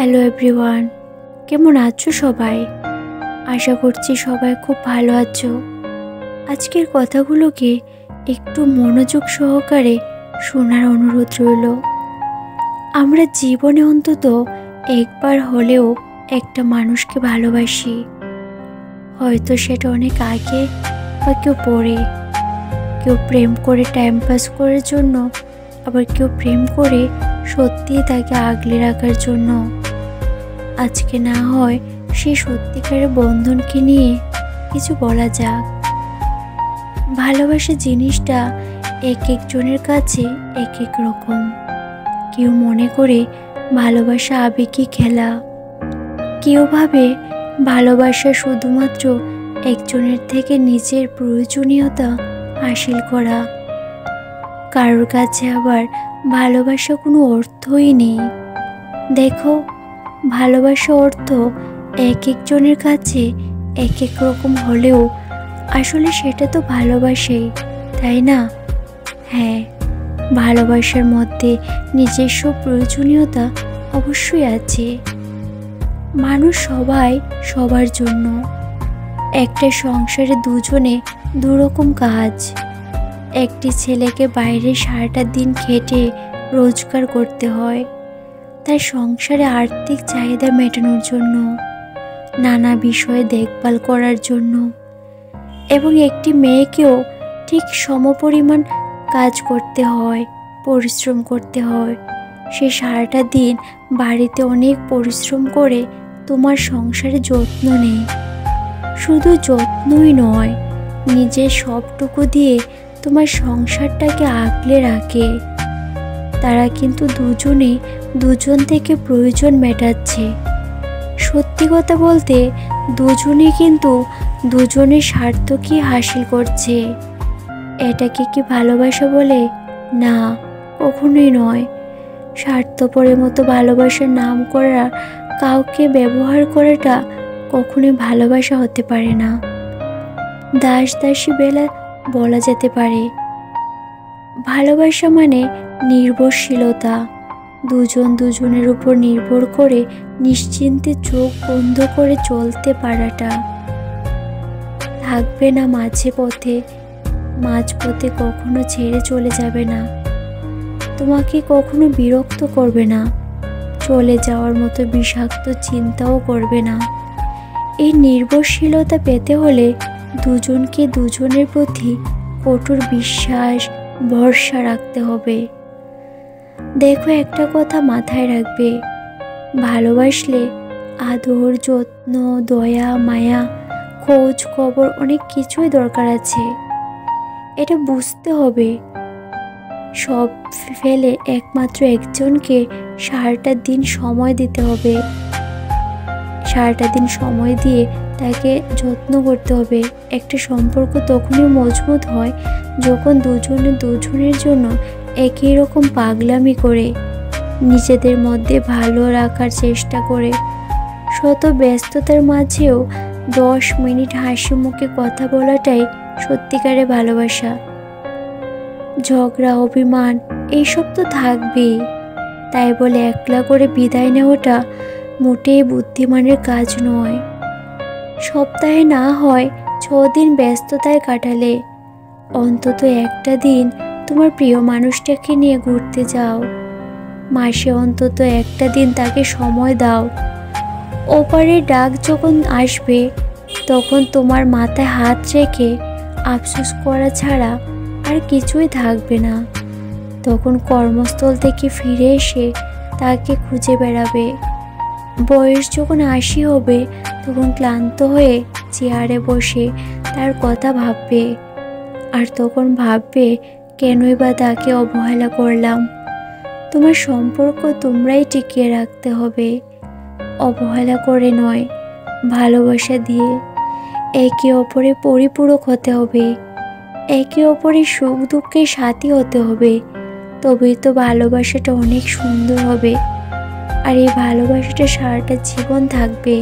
Hello everyone, কেমন আছো সবাই? আশা করছি সবাই খুব ভালো আছো। আজকের কথাগুলোকে একটু মনোযোগ সহকারে শোনার অনুরোধ রইল। আমরা জীবনে অন্তত একবার হলেও একটা মানুষকে ভালোবাসি। হয়তো সেটা অনেক আগে বা কেউ পরে, কেউ প্রেম করে টাইম পাস করার জন্য, আবার কেউ প্রেম করে সত্যিই তাকে আগলে রাখার জন্য। আজকে না হয় সেই সত্যিকারের বন্ধনকে নিয়ে কিছু বলা যাক। ভালোবাসা জিনিসটা এক একজনের কাছে এক এক রকম। কেউ মনে করে ভালোবাসা আবেগী খেলা, কেউ ভাবে ভালোবাসা শুধুমাত্র একজনের থেকে নিজের প্রয়োজনীয়তা হাসিল করা। কারোর কাছে আবার ভালোবাসা কোনো অর্থই নেই। দেখো, ভালোবাসা অর্থ এক একজনের কাছে এক এক রকম হলেও আসলে সেটা তো ভালোবাসাই, তাই না? হ্যাঁ, ভালোবাসার মধ্যে নিজস্ব প্রয়োজনীয়তা অবশ্যই আছে। মানুষ সবাই সবার জন্য। একটা সংসারে দুজনে দুরকম কাজ। একটি ছেলেকে বাইরে সারাটা দিন খেটে রোজগার করতে হয় তার সংসারে আর্থিক চাহিদা মেটানোর জন্য, নানা বিষয়ে দেখভাল করার জন্য। এবং একটি মেয়েকেও ঠিক সমপরিমাণ কাজ করতে হয়, পরিশ্রম করতে হয়। সে সারাটা দিন বাড়িতে অনেক পরিশ্রম করে তোমার সংসারে যত্ন নেয়। শুধু যত্নই নয়, নিজের সবটুকু দিয়ে তোমার সংসারটাকে আগলে রাখে। তারা কিন্তু দুজনে দুজন থেকে প্রয়োজন মেটাচ্ছে। সত্যি কথা বলতে দুজনে কিন্তু দুজনের স্বার্থকে হাসিল করছে। এটাকে কি ভালোবাসা বলে? না, কখনোই নয়। স্বার্থপরের মতো ভালোবাসার নাম করা কাউকে ব্যবহার করাটা কখনোই ভালোবাসা হতে পারে না। দাস দাসী বেলা বলা যেতে পারে। ভালোবাসা মানে নির্ভরশীলতা, দুজন দুজনের উপর নির্ভর করে নিশ্চিন্তে চোখ বন্ধ করে চলতে পারাটা। থাকবে না মাঝপথে কখনো ছেড়ে চলে যাবে না, তোমাকে কখনো বিরক্ত করবে না, চলে যাওয়ার মতো বিষাক্ত চিন্তাও করবে না। এই নির্ভরশীলতা পেতে হলে দুজনকে দুজনের প্রতি কঠোর বিশ্বাস, ভরসা রাখতে হবে। দেখো, একটা কথা মাথায় রাখবে, ভালোবাসলে আদর, যত্ন, দয়া, মায়া, খোঁজ খবর অনেক কিছুই দরকার আছে। এটা বুঝতে হবে। সব ফেলে একমাত্র একজনকে সারাটা দিন সময় দিতে হবে। সারাটা দিন সময় দিয়ে তাকে যত্ন করতে হবে। একটা সম্পর্ক তখনই মজবুত হয় যখন দুজনে দুজনের জন্য একই রকম পাগলামি করে, নিজেদের মধ্যে ভালো রাখার চেষ্টা করে। শত ব্যস্ততার মাঝেও 10 মিনিট হাসি মুখে কথা বলাটাই সত্যিকারের ভালোবাসা। ঝগড়া, অভিমান এইসব তো থাকবেই, তাই বলে একলা করে বিদায় নেওয়াটা মোটেই বুদ্ধিমানের কাজ নয়। সপ্তাহে না হয় 6 দিন ব্যস্ততায় কাটালে অন্তত একটা দিন তোমার প্রিয় মানুষটাকে নিয়ে ঘুরতে যাও। মাসে অন্তত একটা দিন তাকে সময় দাও। ওপারের ডাক যখন আসবে তখন তোমার মাথায় হাত রেখে আফসোস করা ছাড়া আর কিছুই থাকবে না। তখন কর্মস্থল থেকে ফিরে এসে তাকে খুঁজে বেড়াবে। বয়স যখন 80 হবে তখন ক্লান্ত হয়ে চেয়ারে বসে তার কথা ভাববে। আর তখন ভাববে, কেনই বা তাকে অবহেলা করলাম। তোমার সম্পর্ক তোমরাই টিকিয়ে রাখতে হবে, অবহেলা করে নয়, ভালোবাসা দিয়ে। একে অপরের পরিপূরক হতে হবে, একে অপরের সুখ দুঃখের সাথী হতে হবে। তবেই তো ভালোবাসাটা অনেক সুন্দর হবে, আর এই ভালোবাসাটা সারাটা জীবন থাকবে।